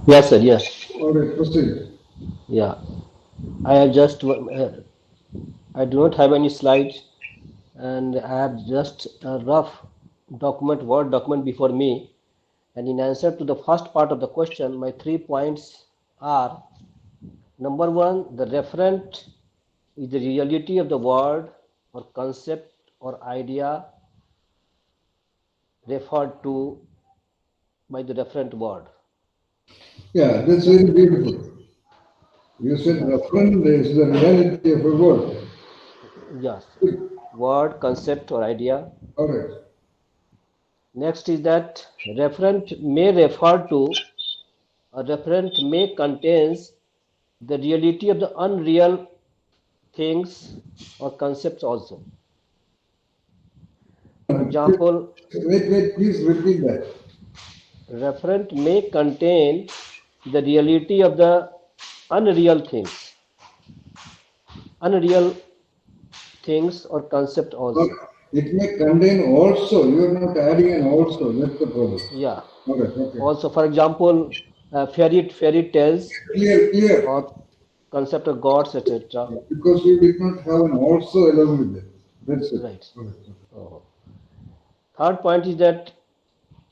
Yes, sir. Yes. All right, proceed. Yeah. I have just, I do not have any slides, and I have just a rough document, Word document before me. And in answer to the first part of the question, my 3 points are: number one, the referent is the reality of the word or concept or idea referred to by the referent word. Yeah, that's very beautiful. You said Yes, reference is the reality of a word. yes, word, concept, or idea. All right. Next is that referent may refer to, a referent may contains the reality of the unreal things or concepts also. For example, Please repeat that. referent may contain the reality of the unreal things, unreal things or concept Or also. it may contain also. You are not adding an also. That's the problem. Yeah. All right. Okay. Also, for example, fairy tales Clear, clear. or concept of gods, etc. Because you did not have an also along with it. That's it. Right. All right. Oh. Third point is that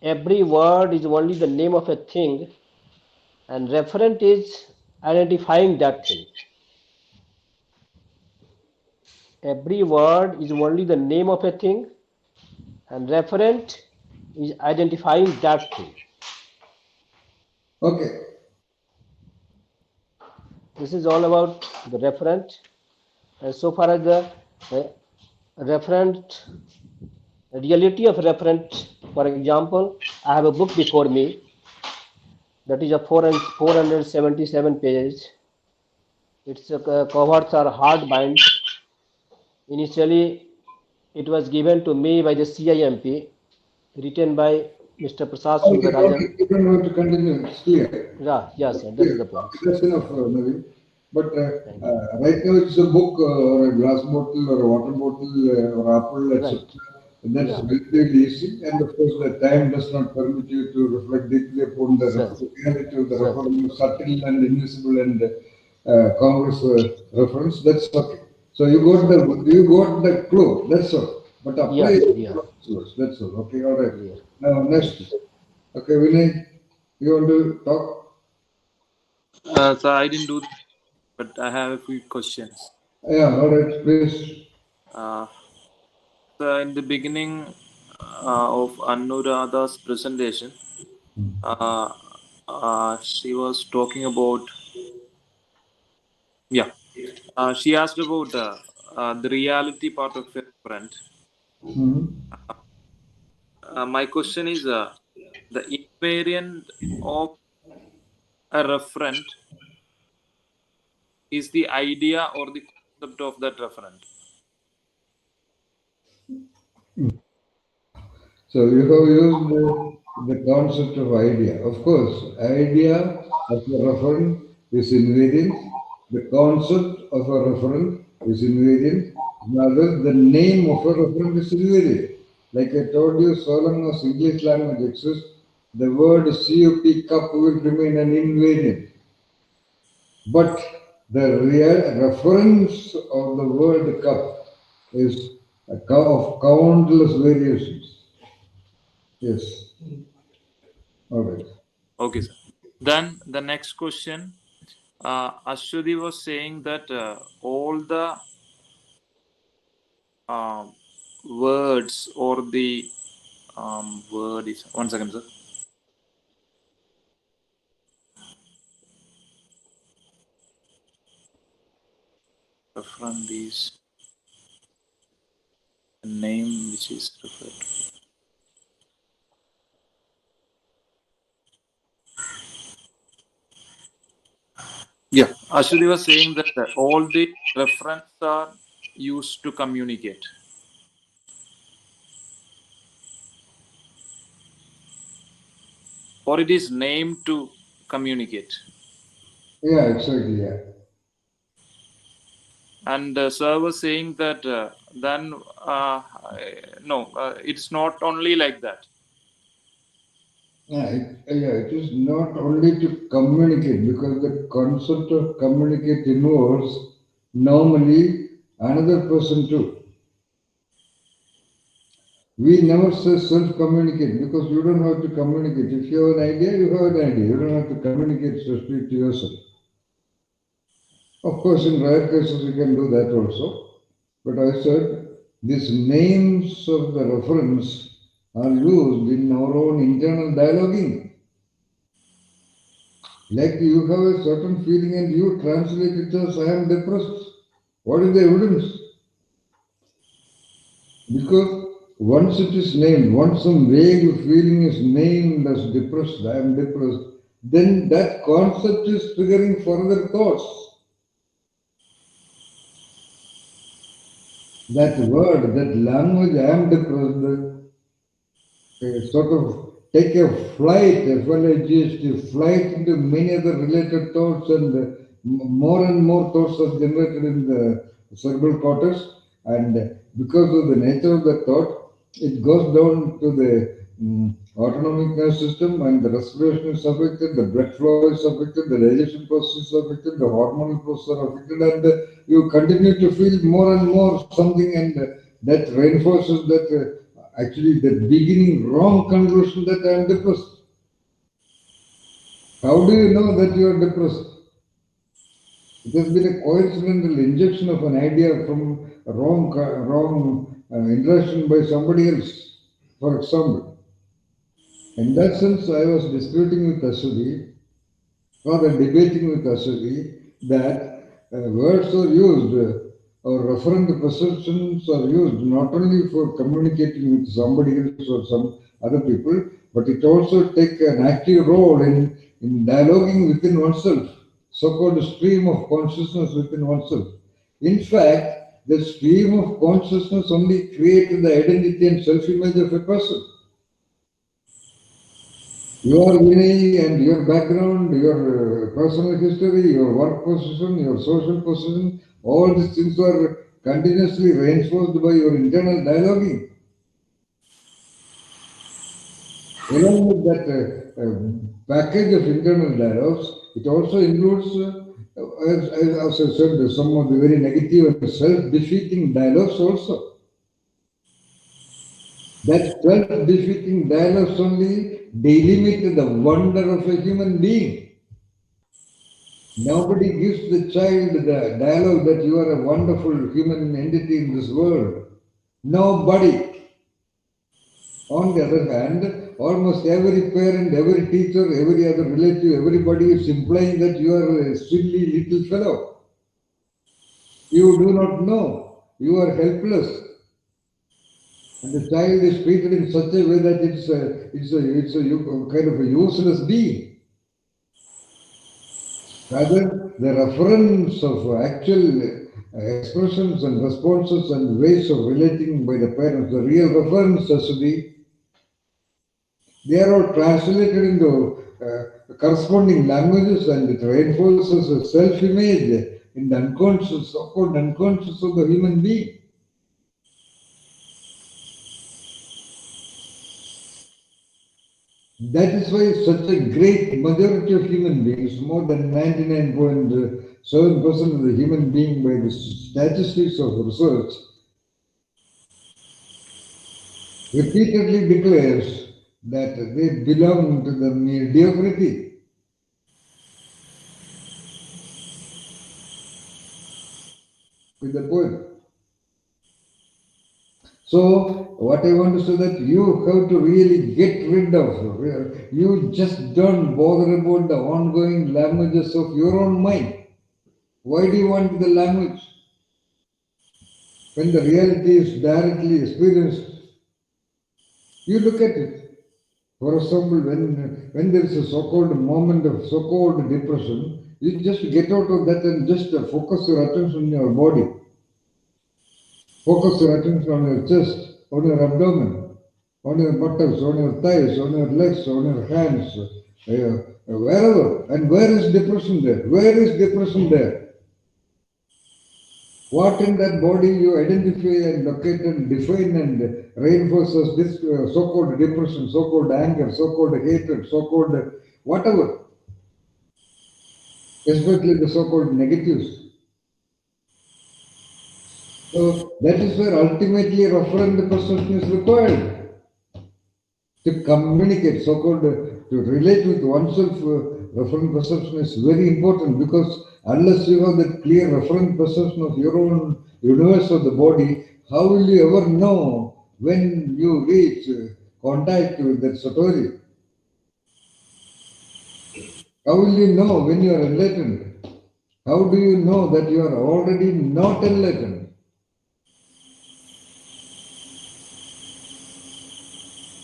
every word is only the name of a thing, and referent is identifying that thing. Every word is only the name of a thing, and referent is identifying that thing. Okay. This is all about the referent. And so far as the uh, referent, reality of referent, for example, I have a book before me that is a 477 pages. Its covers are hard bind. Initially, it was given to me by the CIMP, written by Mr. Prasad Okay. Okay. Sundarajan. You don't have to continue. It's clear. Yeah, yes, sir, that Clear. is the point. Okay, that's enough, Naveen. But Thank you. right now it's a book or a glass bottle or a water bottle or apple, etc. Right. That's Yeah, relatively easy. And of course, the time does not permit you to reflect deeply upon the sir, reality of the sir. subtle and invisible and complex reference. That's okay. So Sir. you got the clue. That's all. But apply Yes, sir, it yeah, to source. That's all. Okay. All right. clear. Now Thank you. next. Okay, Vinay, you want to talk? So I didn't do that, but I have a few questions. Yeah, all right, please. Uh, so in the beginning of Anuradha's presentation, uh, she was talking about, yeah, she asked about the reality part of her friend. Hmm. My question is the invariant of a referent is the idea or the concept of that referent. So you have used the concept of idea. Of course, idea of a referent is invariant. The concept of a referent is invariant. Rather, the name of a referent is invariant. Like I told you, so long as English language exists, the word CUP cup will remain an invariant. But the real reference of the word cup is of countless variations. Yes. All right. Okay, sir. Then the next question, Ashwati was saying that all the uh, words or the word is 1 second, sir. Referent is a name which is referred to. Yeah, Ashwati was saying that all the referents are used to communicate, or it is named to communicate. Yeah, exactly. Yeah. And sir was saying that then no, it's not only like that. It is not only to communicate because the concept of communicate involves normally another person too. We never say self-communicate because you don't have to communicate. If you have an idea, you have an idea. You don't have to communicate to speak to yourself. Of course, in rare cases, you can do that also. But I said these names of the reference are used in our own internal dialoguing. Like you have a certain feeling and you translate it as I am depressed. What is the evidence? Because once it is named, once some vague feeling is named as depressed, I am depressed, then that concept is triggering further thoughts. That word, that language, I am depressed, sort of take a flight, FLIGST, flight into many other related thoughts, and more and more thoughts are generated in the cerebral cortex. And because of the nature of the thought, it goes down to the autonomic nervous system, and the respiration is affected, the blood flow is affected, the digestion process is affected, the hormonal process are affected, and you continue to feel more and more something, and that reinforces that actually the beginning wrong conclusion that I am depressed. How do you know that you are depressed? It has been a coincidental injection of an idea from a wrong interaction by somebody else, for example. In that sense, I was disputing with Ashwini, rather debating with Ashwini, that words are used or referent perceptions are used not only for communicating with somebody else or some other people, but it also take an active role in dialoguing within oneself, so-called stream of consciousness within oneself. In fact, the stream of consciousness only creates the identity and self-image of a person. Your Vinay and your background, your personal history, your work position, your social position, all these things are continuously reinforced by your internal dialoguing. Along with that package of internal dialogues, it also includes, as I said, some of the very negative and self-defeating dialogues also. That self-defeating dialogues only delimit the wonder of a human being. Nobody gives the child the dialogue that you are a wonderful human entity in this world. Nobody. On the other hand, almost every parent, every teacher, every other relative, everybody is implying that you are a silly little fellow. You do not know. You are helpless. And the child is treated in such a way that it's a kind of a useless being. Rather, the reference of actual expressions and responses and ways of relating by the parents, the real reference has to be, they are all translated into corresponding languages, and it reinforces a self-image in the unconscious, so-called unconscious of the human being. That is why such a great majority of human beings, more than 99.7% of the human being by the statistics of research, repeatedly declares that they belong to the mediocrity. With the poem. So, what I want to say that you have to really get rid of, you just don't bother about the ongoing languages of your own mind. Why do you want the language? When the reality is directly experienced, you look at it. For example, when there is a so-called moment of so-called depression, you just get out of that and just focus your attention on your body. Focus your attention on your chest, on your abdomen, on your buttocks, on your thighs, on your legs, on your hands, wherever. And where is depression there? Where is depression there? What in that body you identify and locate and define and reinforces this so-called depression, so-called anger, so-called hatred, so-called whatever, especially the so-called negatives. So that is where ultimately referent perception is required to communicate, so-called to relate with oneself. Referent perception is very important because unless you have that clear referent perception of your own universe of the body, how will you ever know when you reach contact with that satori? How will you know when you are enlightened? How do you know that you are already not enlightened?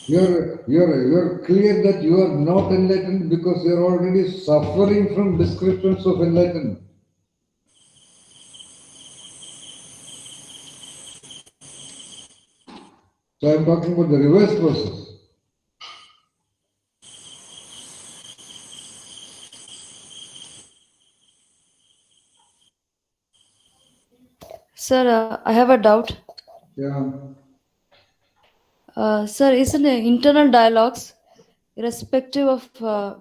You're clear that you are not enlightened because you're already suffering from descriptions of enlightenment. So I'm talking about the reverse process. Sir, I have a doubt. Yeah, Sir, isn't internal dialogues, irrespective of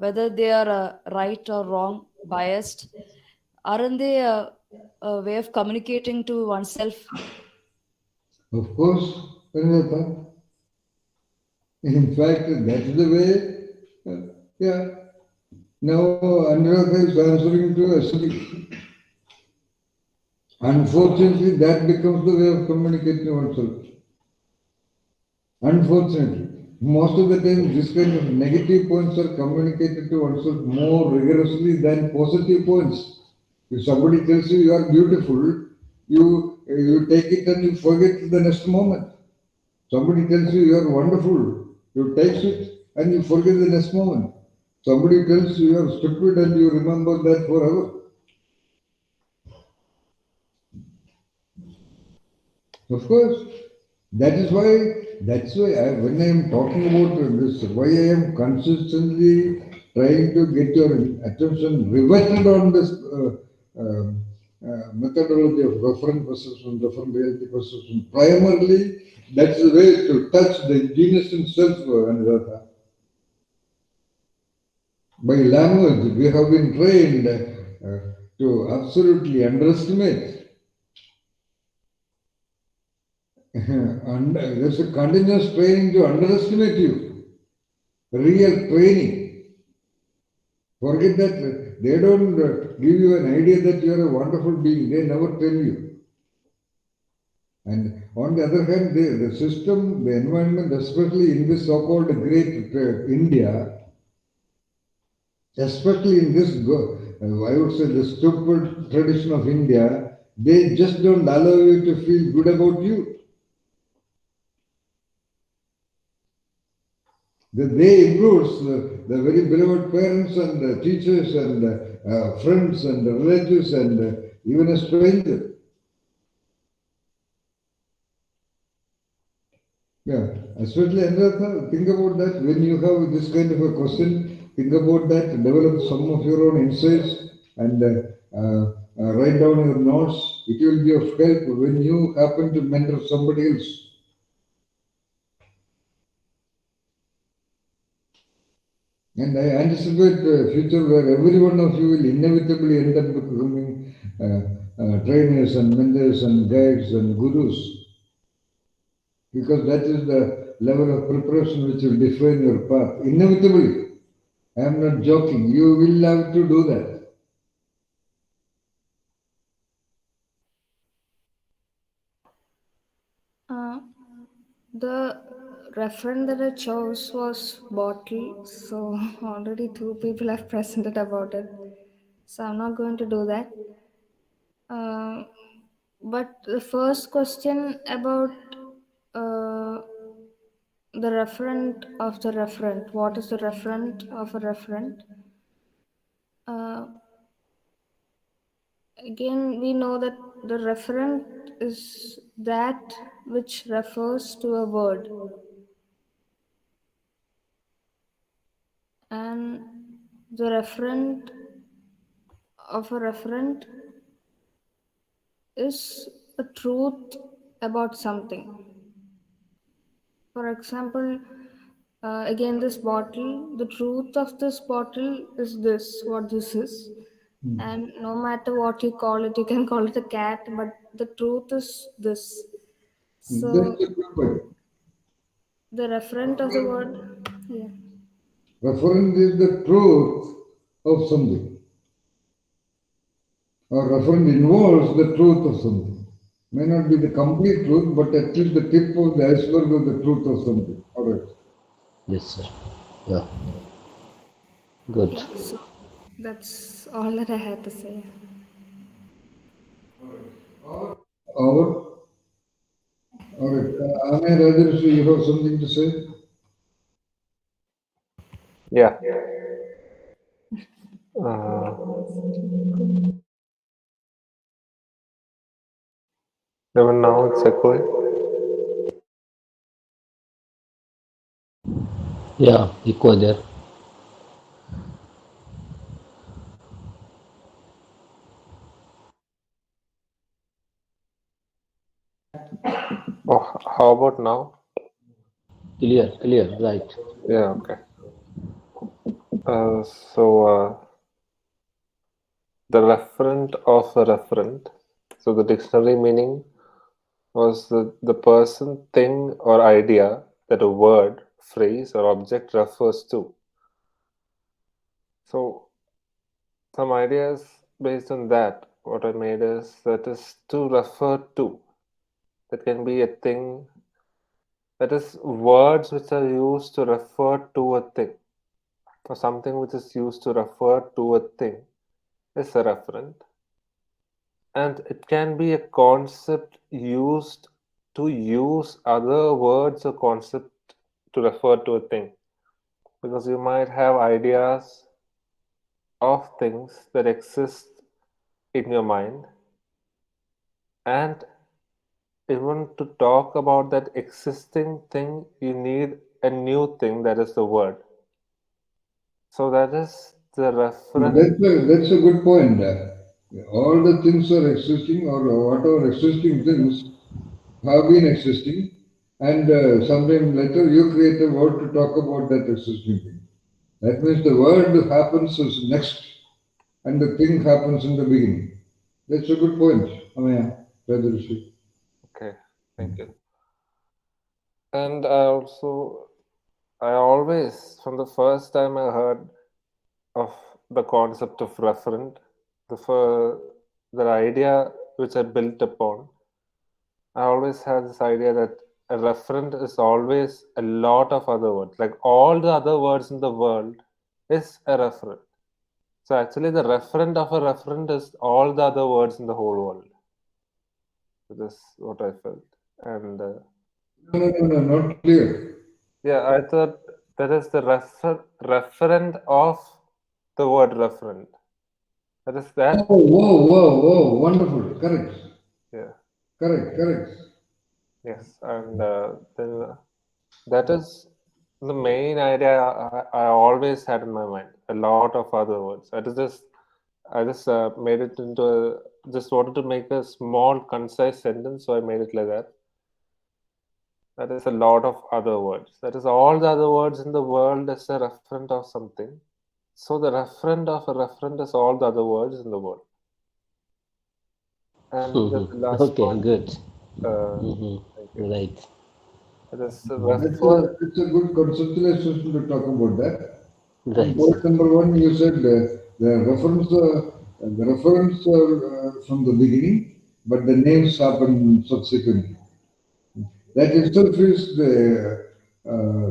whether they are right or wrong, biased, aren't they a way of communicating to oneself? of course, Pranjata. In fact, that's the way. Yeah. Now, Anuradha is answering to Ashwini. Unfortunately, that becomes the way of communicating oneself. Unfortunately, most of the time, this kind of negative points are communicated to oneself more rigorously than positive points. If somebody tells you you are beautiful, you take it and you forget the next moment. Somebody tells you you are wonderful, you take it and you forget the next moment. Somebody tells you you are stupid and you remember that forever. Of course, that's why when I am talking about this, why I am consistently trying to get your attention riveted on this methodology of referent perception, referent reality perception. Primarily, that's the way to touch the genius in self, Anuradha. By language, we have been trained to absolutely underestimate. And there's a continuous training to underestimate you. Real training. Forget that they don't give you an idea that you are a wonderful being. They never tell you. And on the other hand, the system, the environment, especially in this so-called great India, especially in this, I would say, the stupid tradition of India, they just don't allow you to feel good about you. They includes the very beloved parents and teachers and friends and relatives and even a stranger. Yeah, especially Andratha, think about that when you have this kind of a question, think about that, develop some of your own insights and write down your notes. It will be of help when you happen to mentor somebody else. And I anticipate a future where every one of you will inevitably end up becoming trainers and mentors and guides and gurus, because that is the level of preparation which will define your path. Inevitably, I am not joking. You will have to do that. Uh, the reference that I chose was bottle, so already two people have presented about it. So I'm not going to do that. Uh, but the first question about uh, the referent of the referent. What is the referent of a referent? Uh, Again, we know that the referent is that which refers to a word, and the referent of a referent is a truth about something. For example, again, this bottle, the truth of this bottle is this, what this is. And no matter what you call it, you can call it a cat, but the truth is this. That's So, a good point. the referent of the word, yeah. Reference is the truth of something, or reference involves the truth of something. May not be the complete truth, but at least the tip of the iceberg of the truth of something. All right. Yes, sir. Yeah, good. Yeah, so that's all that I had to say. Or, all right. Ame Rajarshi, you have something to say? Yeah. Uh, Even now it's echoing. Yeah, equal there. Oh, how about now? Clear, clear, right. Yeah, okay. So the referent of a referent. So the dictionary meaning was the person, thing, or idea that a word, phrase, or object refers to. So some ideas based on that, what I made is that is to refer to. That can be a thing. That is words which are used to refer to a thing, or something which is used to refer to a thing is a referent. And it can be a concept used to use other words or concept to refer to a thing. Because you might have ideas of things that exist in your mind, and even to talk about that existing thing, you need a new thing that is the word. So that is the reference. That's a good point. All the things are existing, or whatever existing things have been existing, and sometime later you create a word to talk about that existing thing. That means the word happens as next, and the thing happens in the beginning. That's a good point, Amaya Radharshi. Okay, thank you. And I always, from the first time I heard of the concept of referent, the idea which I built upon, I always had this idea that a referent is always a lot of other words. Like all the other words in the world is a referent. So actually, the referent of a referent is all the other words in the whole world. That is what I felt. And No, not clear. yeah, I thought that is the referent of the word referent. That is Oh, that. whoa, wonderful. Correct, Yeah. correct. Yes. And then that is the main idea I always had in my mind. A lot of other words. I just made it into just wanted to make a small, concise sentence, so I made it like that. That is a lot of other words. That is all the other words in the world is a referent of something. So the referent of a referent is all the other words in the world. And the last Okay, point, good. uh, thank you. Right, It is That's refer. a good conceptualization to talk about that. And right, point sir. number one, you said the reference from the beginning, but the names happen subsequently. That itself is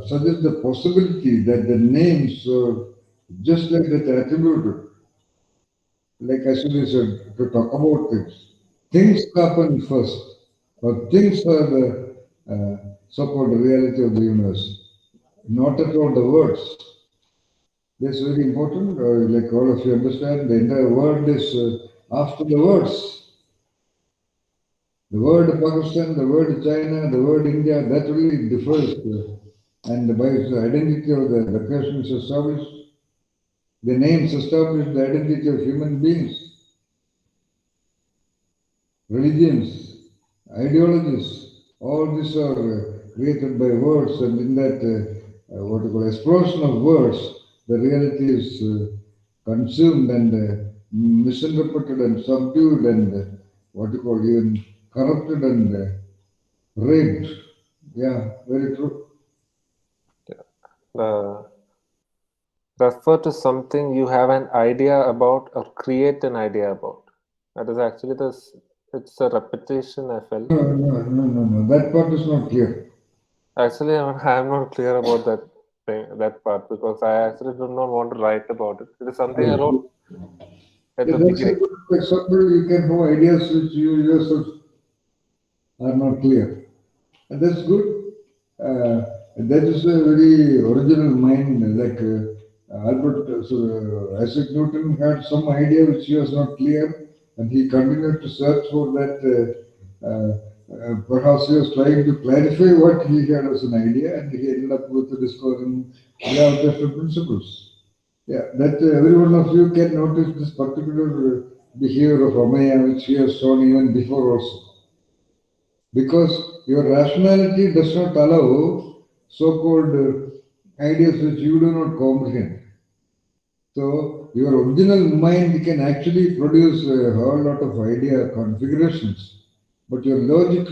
suggests the possibility that the names, just like that attribute, like I said, to talk about things. Things happen first, or things are the so-called reality of the universe, not at all the words. That's very important. Like all of you understand, the entire world is after the words. The word Pakistan, the word China, the word India, that really differs. And by the identity of the location is established, the names establish the identity of human beings. religions, ideologies. All these are created by words, and in that what you call explosion of words, the reality is consumed and misinterpreted and subdued and what you call even corrupted and raped. Yeah, very true. Uh, refer to something you have an idea about or create an idea about. That is actually this. It's a repetition. I felt. No, no, no, no, no. That part is not clear. Actually, I'm not clear about that thing, that part, because I actually do not want to write about it. It is something I wrote at Yeah, the that's a beginning. good example. You can have ideas which you yourself are not clear. And that's good. That is a very original mind, like Albert, Isaac Newton had some idea which he was not clear, and he continued to search for that. Perhaps he was trying to clarify what he had as an idea, and he ended up with discovering gravitational principles. Yeah, that every one of you can notice this particular behavior of Amaya, which he has shown even before also. Because your rationality does not allow so called ideas which you do not comprehend. So, your original mind can actually produce a whole lot of idea configurations, but your logic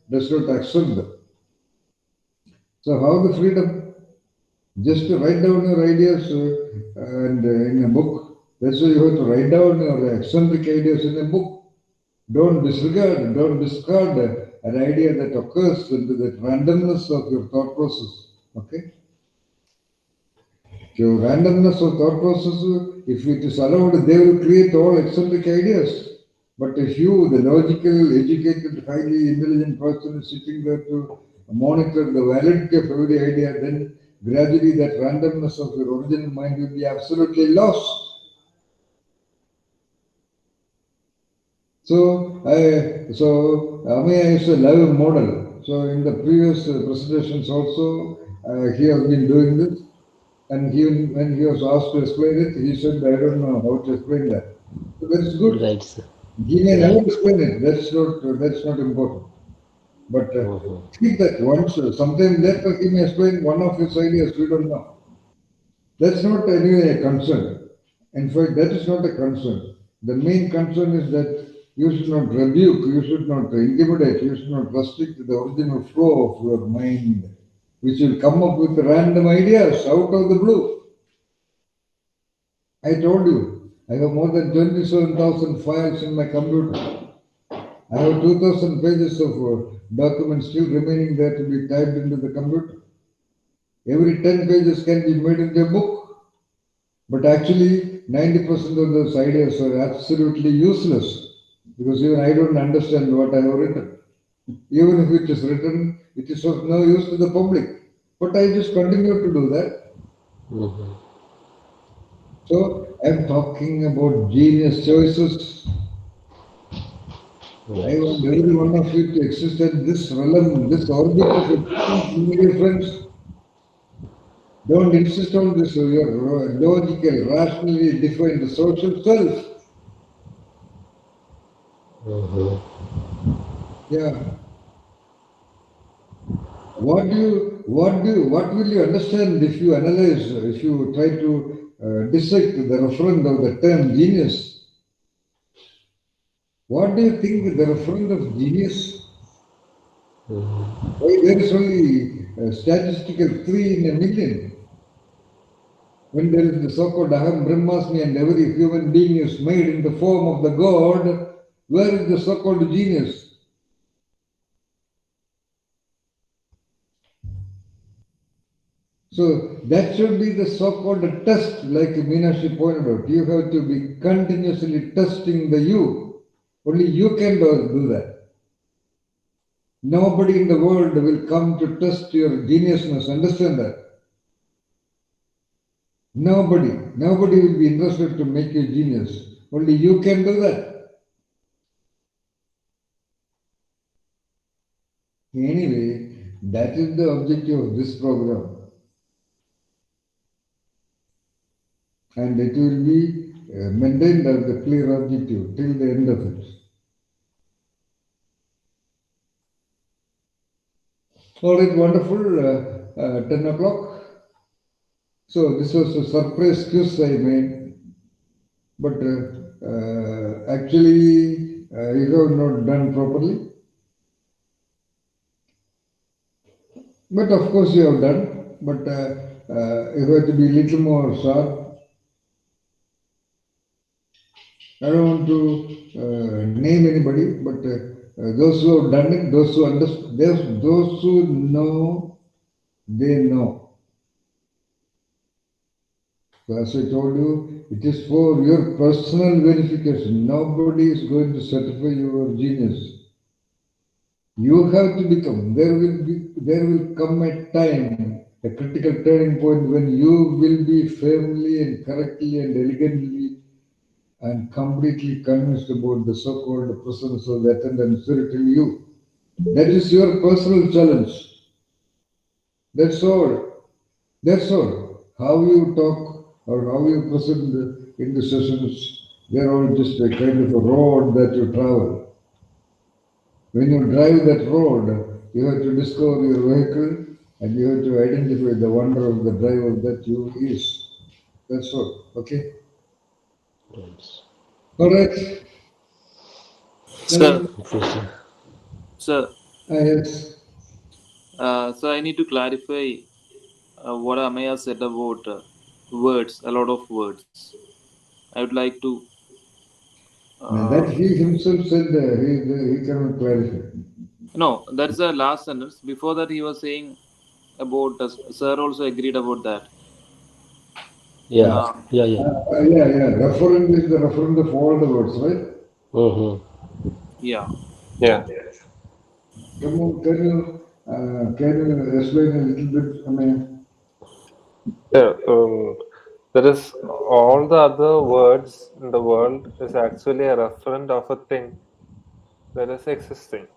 does not accept them. So, how the freedom? Just to write down your ideas and in a book. That's why you have to write down your eccentric ideas in a book. Don't discard an idea that occurs into the randomness of your thought process. Okay? Your randomness of thought process, if it is allowed, they will create all eccentric ideas. But if you, the logical, educated, highly intelligent person, is sitting there to monitor the validity of every idea, then gradually that randomness of your original mind will be absolutely lost. So Amaya is a live model. So in the previous presentations also, he has been doing this. And when he was asked to explain it, he said, "I don't know how to explain that." So that's good. Right, sir. He may never Right. explain it. That's not important. But Mhm. keep that once. Sometime later, he may explain one of his ideas. We don't know. That's not anyway a concern. In fact, that is not a concern. The main concern is that you should not rebuke, you should not intimidate, you should not restrict the original flow of your mind, which will come up with random ideas out of the blue. I told you, I have more than 27,000 files in my computer. I have 2,000 pages of documents still remaining there to be typed into the computer. Every 10 pages can be made into a book. But actually, 90% of those ideas are absolutely useless because even I don't understand what I have written. Even if it is written, it is of no use to the public. But I just continue to do that. Mhm. So I'm talking about genius choices. I Right. want every one of you to exist in this realm, this orbit of existence, my dear friends. Don't insist on this, your logical, rationally defined social self. Mhm. Yeah. What will you understand if you analyze, if you try to dissect the referent of the term genius? What do you think the referent of genius? Mhm. Why there is only a statistical 3 in a million? When there is the so-called Aham Brahmasmi and every human being is made in the form of the God, where is the so-called genius? So that should be the so-called test, like Meenakshi pointed out. You have to be continuously testing the you. Only you can do that. Nobody in the world will come to test your geniusness. Understand that? Nobody will be interested to make you genius. Only you can do that. Anyway, that is the objective of this program. And it will be maintained as the clear objective till the end of it. All right, wonderful. 10 o'clock. So this was a surprise quiz I made, but actually you have not done properly. But of course you have done. But you have to be a little more sharp. I don't want to name anybody, but those who have done it, those who understand, those who know, they know. So as I told you, it is for your personal verification. Nobody is going to certify your genius. You have to become. There will come a time, a critical turning point when you will be firmly and correctly and elegantly and completely convinced about the so-called presence of the attendant spirit in you. That is your personal challenge. That's all. That's all. How you talk or how you present in the sessions, they're all just a kind of a road that you travel. When you drive that road, you have to discover your vehicle and you have to identify the wonder of the driver that you is. That's all. Okay. Yes. All right. Sir, Now, Interesting. sir, yes. so I need to clarify what Amaya said about words, a lot of words. I would like to. That Uh, he himself said he cannot clarify. no, that's the last sentence. Before that, he was saying about. Sir also agreed about that. Yeah, Uh, Uh, yeah, yeah. yeah. Referent is the referent of all the words, right? Mm-hmm. yeah. Yeah, Come on, can you explain a little bit? I mean, yeah. There is all the other words in the world is actually a referent of a thing that is existing.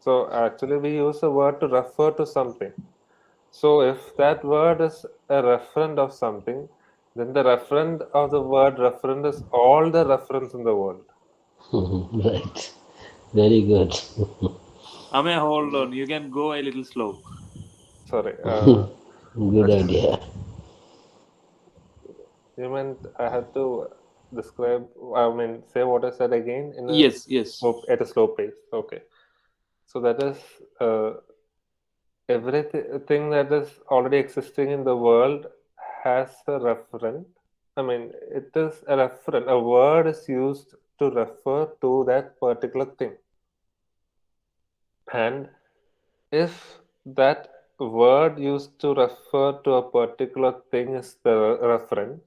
So actually, we use a word to refer to something. So if that word is a referent of something, then the referent of the word referent is all the reference in the world. Right. Very good. Amaya, hold on. You can go a little slow. Sorry, Good that's, idea. you meant I had to describe, I mean, say what I said again in a Yes, yes. at a slow pace. Okay. So that is everything that is already existing in the world has a referent. I mean, it is a referent. A word is used to refer to that particular thing. And if that word used to refer to a particular thing is the referent,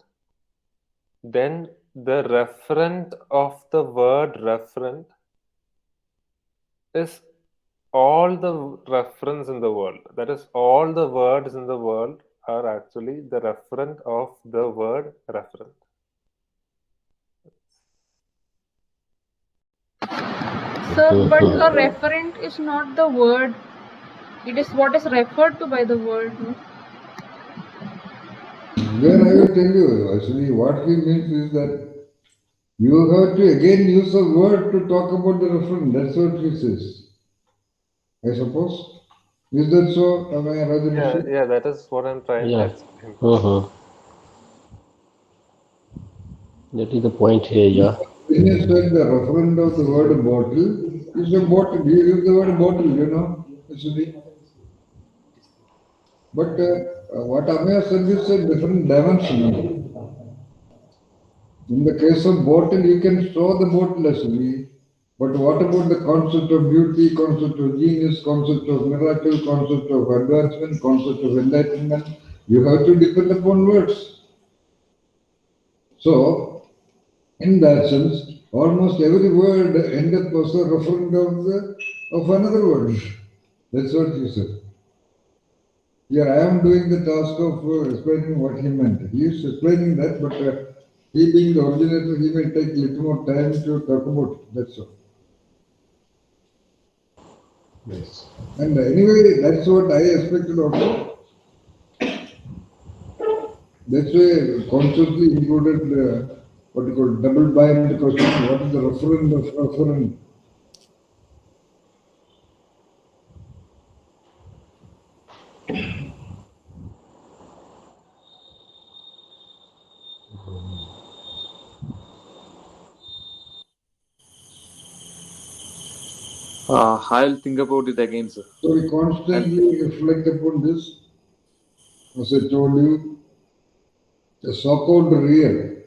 then the referent of the word referent is all the reference in the world. That is, all the words in the world are actually the referent of the word referent. Sir, but a referent is not the word. It is what is referred to by the word. No? where I will tell you, actually, what he means is that you have to again use a word to talk about the referent. That's what he says. I suppose. Is that so, am I Yeah, Rajanishi? yeah, that is what I'm trying to Yeah. explain. Mm-hmm. That is the point here, yeah. When you said the referent of the word bottle is a bottle. You use the word bottle, actually. But what Amaya said is a different dimension. In the case of bottle, you can show the bottle actually. But what about the concept of beauty, concept of genius, concept of miracle, concept of advancement, concept of enlightenment? You have to depend upon words. So, in that sense, almost every word ended up as a referent of another word. That's what you said. Here I am doing the task of explaining what he meant. He is explaining that, but he being the originator, he may take a little more time to talk about it. That's all. Yes. And anyway, that's what I expected also. That's why consciously included what you call double bind question. What is the referent of referent? I'll think about it again, sir. So we I'll, constantly reflect upon this. As I told you, the so-called real,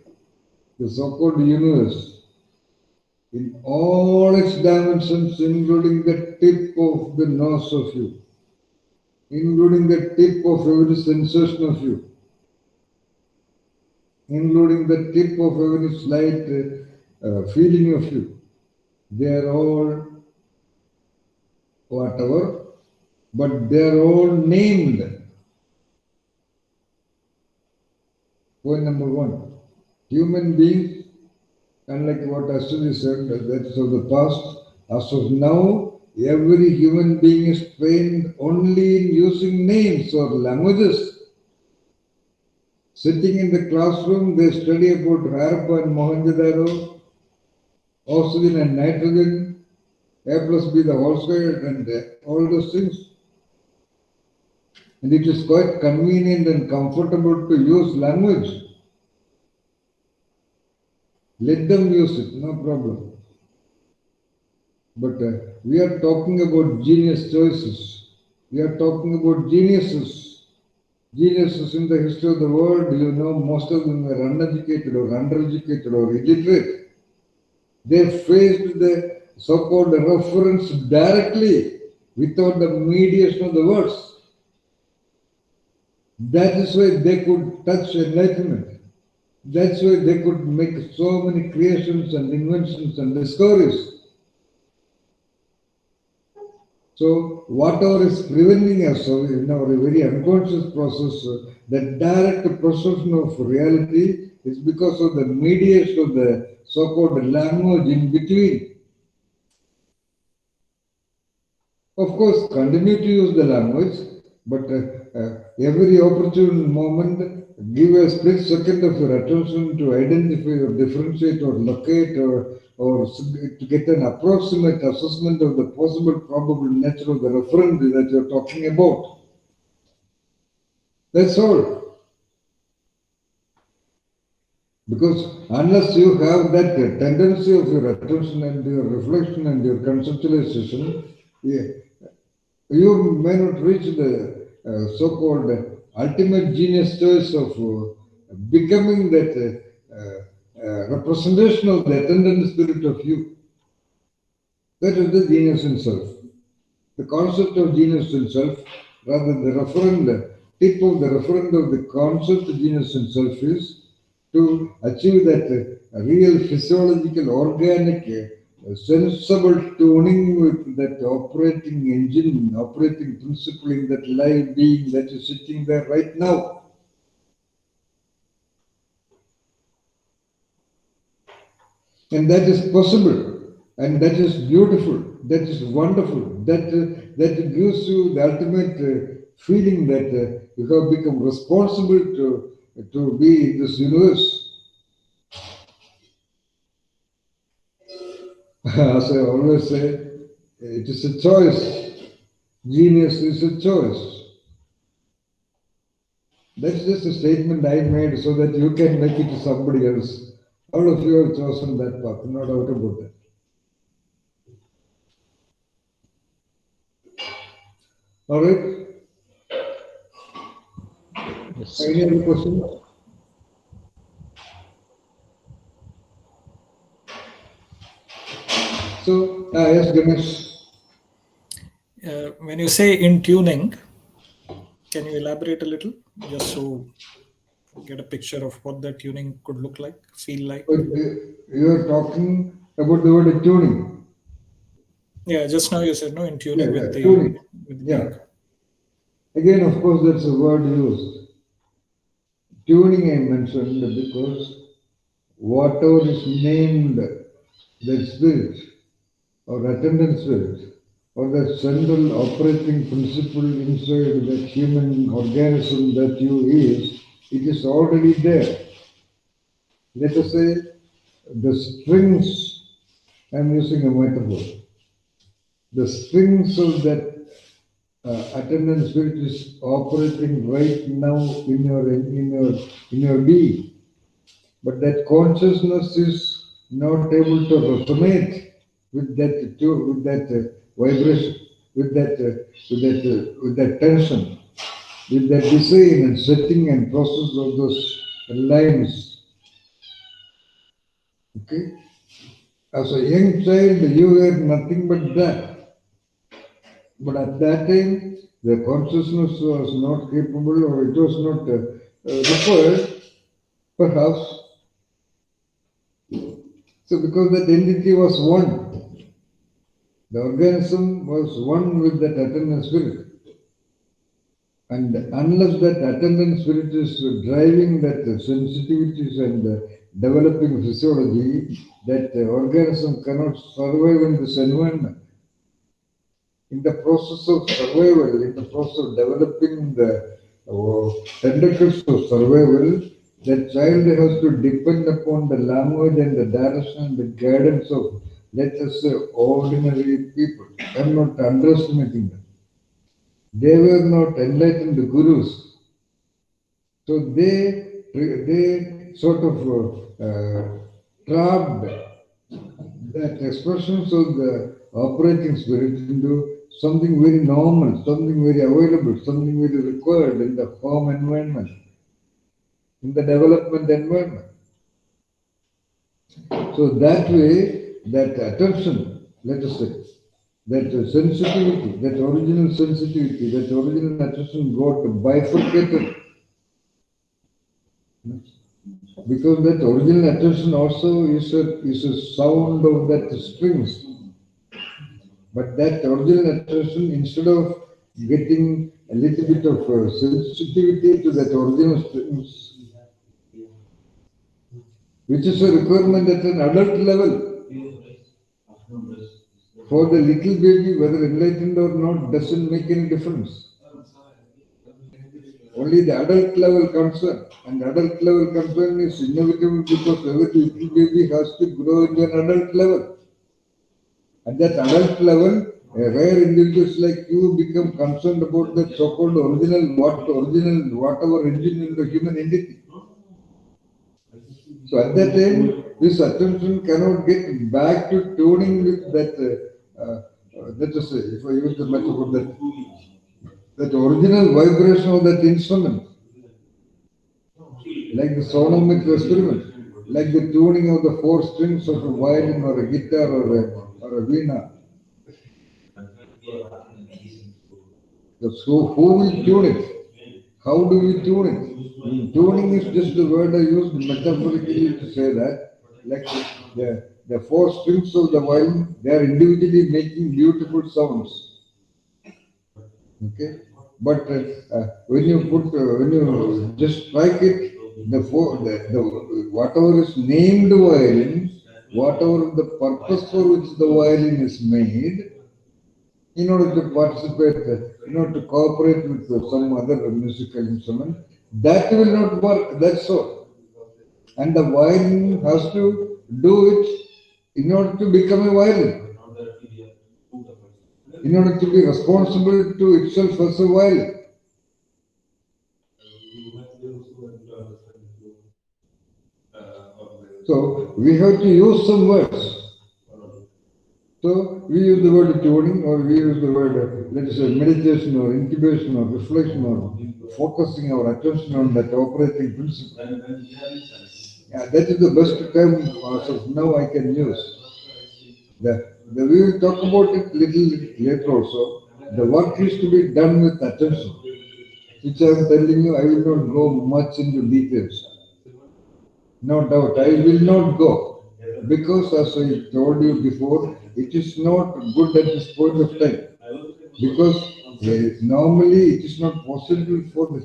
the so-called universe, in all its dimensions, including the tip of the nose of you, including the tip of every sensation of you, including the tip of every slight feeling of you. They are all whatever, but they are all named. Point number one. Human beings, unlike what Ashwini said, that is of the past, as of now, every human being is trained only in using names or languages. Sitting in the classroom, they study about Harappa and Mohenjo-daro, oxygen and nitrogen, A plus B the whole square, and all those things. And it is quite convenient and comfortable to use language. Let them use it, no problem. But we are talking about genius choices. We are talking about geniuses. Geniuses in the history of the world, you know, most of them were uneducated or undereducated or illiterate. They faced the so-called reference directly without the mediation of the words. That is why they could touch enlightenment. That's why they could make so many creations and inventions and discoveries. So, whatever is preventing us in our very unconscious process, the direct perception of reality is because of the mediation of the so called language in between. Of course, continue to use the language, but every opportune moment, give a split second of your attention to identify or differentiate or locate or to get an approximate assessment of the possible probable nature of the referent that you're talking about. That's all. Because unless you have that tendency of your attention and your reflection and your conceptualization, yeah, you may not reach the so-called ultimate genius choice of becoming that representation of the attendant spirit of you. That is the genius in self. The concept of genius in self, rather the referent, tip of the referent of the concept of genius in self is to achieve that real physiological, organic, sensible tuning with that operating engine, operating principle in that live being that is sitting there right now. And that is possible, and that is beautiful, that is wonderful, that gives you the ultimate feeling that you have become responsible to be in this universe. As I always say, it is a choice. Genius is a choice. That's just a statement I made so that you can make it to somebody else. All of you have chosen that path, no doubt about that. All right. Yes, sir. Any other questions? So, yes, Ganesh. When you say in tuning, can you elaborate a little just so get a picture of what that tuning could look like, feel like? You are talking about the word tuning. Yeah, just now you said no in Yeah, tuning yeah, with the tuning. being. Yeah. Again, of course, that's a word used. Tuning I mentioned because whatever is named the spirit or attendant spirit or the central operating principle inside that human organism that you is, it is already there. Let us say the strings, I'm using a metaphor, the strings of that attendance spirit is operating right now in your being, but that consciousness is not able to resonate with that vibration, with that tension, with that design and setting and process of those lines. Okay? As a young child, you were nothing but that. But at that time, the consciousness was not capable or it was not required, perhaps. So, because that entity was one, the organism was one with that attendant spirit. And unless that attendant spirit is driving that sensitivities and developing physiology, that organism cannot survive in this environment. In the process of survival, in the process of developing the tentacles of survival, the child has to depend upon the language and the direction and the guidance of, let us say, ordinary people. I'm not underestimating them. They were not enlightened gurus. So they sort of trapped that expressions of the operating spirit into something very normal, something very available, something very required in the home environment, in the development environment. So that way, that attention, let us say, that sensitivity, that original attention got bifurcated because that original attention also is a sound of that strings. But that original attention, instead of getting a little bit of sensitivity to that original strings, which is a requirement at an adult level, for the little baby, whether enlightened or not, doesn't make any difference. Only the adult level concern, and adult level concern is inevitable because every little baby has to grow into an adult level. At that adult level, rare individuals like you become concerned about the so-called original whatever engine in the human entity. So at that time, this attention cannot get back to tuning with that. Let us say, if I use the metaphor, that original vibration of that instrument, like the sonomic experiment, like the tuning of the four strings of a violin or a guitar or a veena. So who will tune it? How do we tune it? Tuning is just the word I used metaphorically to say that, like the four strings of the violin, they are individually making beautiful sounds. Okay, but when you just strike it, the whatever is named violin, whatever the purpose for which the violin is made, in order to participate, in order to cooperate with some other musical instrument, that will not work. That's all. And the violin has to do it in order to become a violin, in order to be responsible to itself as a violin. So we have to use some words. So we use the word tuning, or we use the word, let us say, meditation or incubation or reflection or focusing our attention on that operating principle. Yeah, that is the best term as of now I can use. We will talk about it little later also. The work is to be done with attention, which I am telling you, I will not go much into details. No doubt, I will not go. Because as I told you before, it is not good at this point of time. Because normally it is not possible for the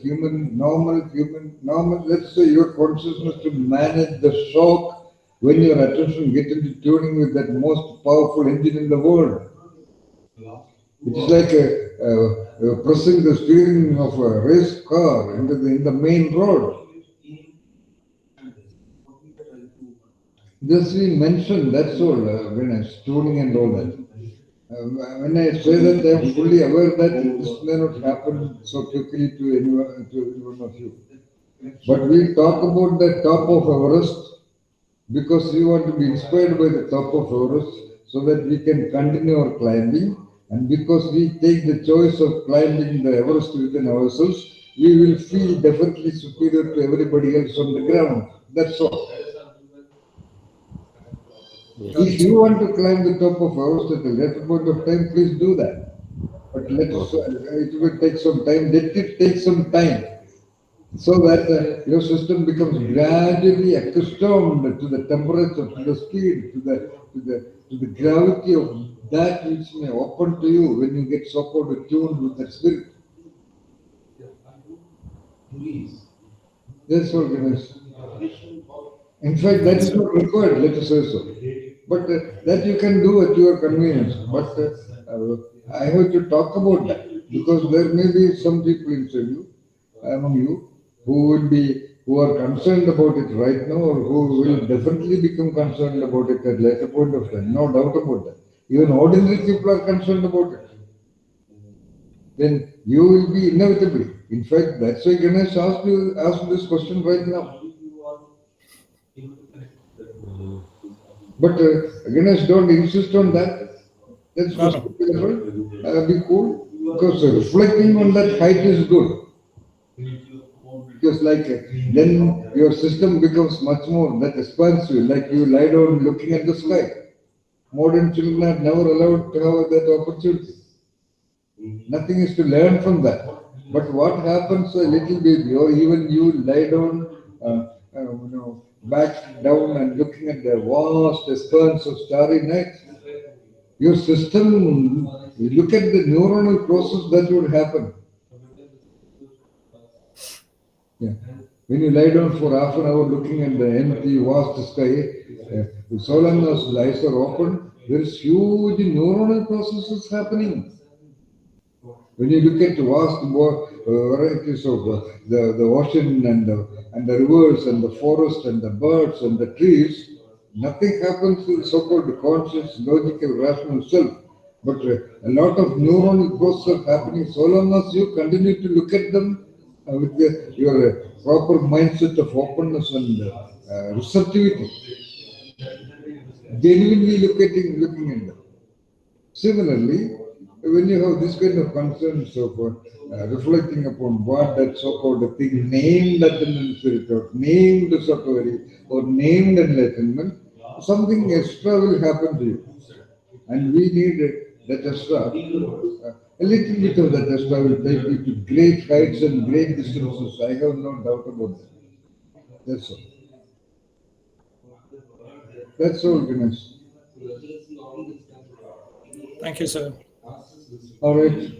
normal, let's say your consciousness to manage the shock when your attention gets into tuning with that most powerful engine in the world. It is like pressing the steering of a race car in the main road. Just we mentioned, that's all, when I tuning and all that. When I say that, I am fully aware that this may not happen so quickly to anyone of you. But we talk about the top of Everest because we want to be inspired by the top of Everest so that we can continue our climbing. And because we take the choice of climbing the Everest within ourselves, we will feel definitely superior to everybody else on the ground. That's all. Yes. If you want to climb the top of Everest at a later point of time, please do that. But let us, it will take some time. Let it take some time so that your system becomes gradually accustomed to the temperature, to the speed, to the gravity of that which may open to you when you get so called tuned with that spirit. That's all, Ganesh. In fact, that Yes, is sir. not required, let us say so. But that you can do at your convenience. But I have to talk about that because there may be some people inside you, among you, who are concerned about it right now, or who will definitely become concerned about it at later point of time. No doubt about that. Even ordinary people are concerned about it. Then you will be inevitably. In fact, that's why Ganesh asked this question right now. But Ganesh, don't insist on that. Let's No, first no. be cool. Because reflecting on that height is good. Because like then your system becomes much more that expansive. Like you lie down looking at the sky. Modern children are never allowed to have that opportunity. Nothing is to learn from that. But what happens a little baby, or even you lie down, back down and looking at the vast expanse of starry night, your system, look at the neuronal process that would happen. Yeah. When you lie down for half an hour looking at the empty, vast sky, the solemnous eyes are open, there is huge neuronal processes happening. When you look at the vast varieties of the ocean and the rivers and the forest and the birds and the trees, nothing happens to the so-called conscious, logical, rational self. But a lot of neuronal processes are happening so long as you continue to look at them with your proper mindset of openness and receptivity, genuinely looking at them. Similarly, when you have this kind of concerns of reflecting upon what that so-called thing named attendant spirit or named satori or named enlightenment, something extra will happen to you. And we need that extra. A little bit of that extra will take you to great heights and great distances. I have no doubt about that. That's all. That's all, Ganesh. Thank you, sir. All right.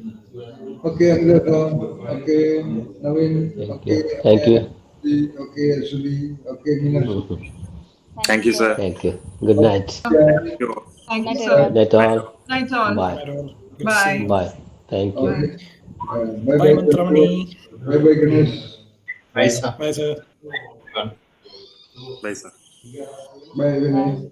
Okay, Amrita. Okay, Naveen. Thank Okay, you. Thank you. Okay, Ashwini. Okay, Meenakshi. Mhm. Thank you, sir. Thank you. Good night. Thank Yeah. you. Thank you, Night, sir. Good everyone. night Bye, all. sir. Night all. Good Bye. night, all. Good to see Bye. you. Bye. Thank you. Okay. Bye. Bye Bye, bye. Mantramani. Bye bye, Ganesh. Right, sir. Bye, sir. Bye, sir. Bye, Bye. Vinay.